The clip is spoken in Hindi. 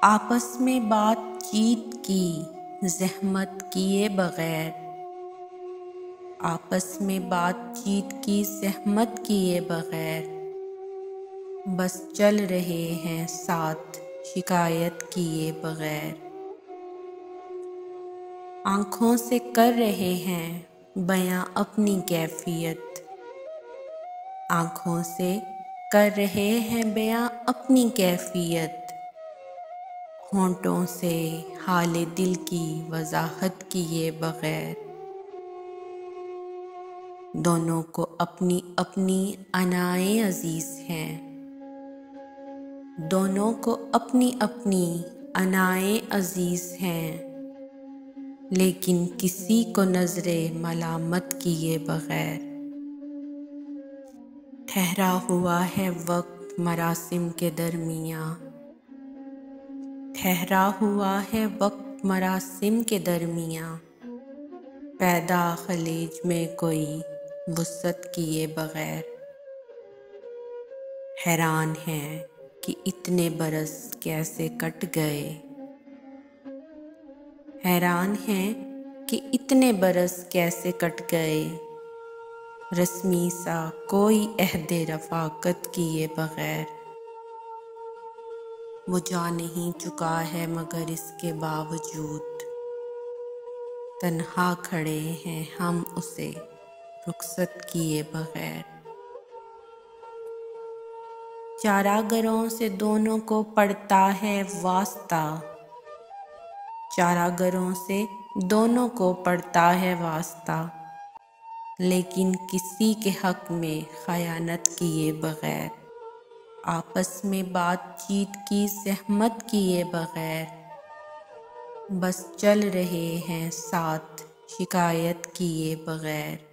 आपस में बातचीत की ज़हमत किए बगैर, आपस में बातचीत की ज़हमत किए बगैर, बस चल रहे हैं साथ शिकायत किए बगैर। आँखों से कर रहे हैं बयां अपनी कैफियत, आँखों से कर रहे हैं बयां अपनी कैफियत। होंठों से हाले दिल की वजाहत किए बगैर, दोनों को अपनी अपनी अनाए अजीज हैं, दोनों को अपनी अपनी अनाए अजीज हैं, लेकिन किसी को नजरे मलामत किए बगैर। ठहरा हुआ है वक्त मरासिम के दरमियाँ, ठहरा हुआ है वक्त मरासिम के दरमियाँ, पैदा खलीज में कोई वुसअत किए बगैर। हैरान हैं कि इतने बरस कैसे कट गए, हैरान हैं कि इतने बरस कैसे कट गए, रस्मी सा कोई अहदे रफ़ाकत किए बगैर। वो जा नहीं चुका है मगर इसके बावजूद, तन्हा खड़े हैं हम उसे रुखसत किए बगैर। चारागरों से दोनों को पड़ता है वास्ता, चारागरों से दोनों को पड़ता है वास्ता, लेकिन किसी के हक में खयानत किए बगैर। आपस में बातचीत की ज़हमत किए बगैर, बस चल रहे हैं साथ शिकायत किए बगैर।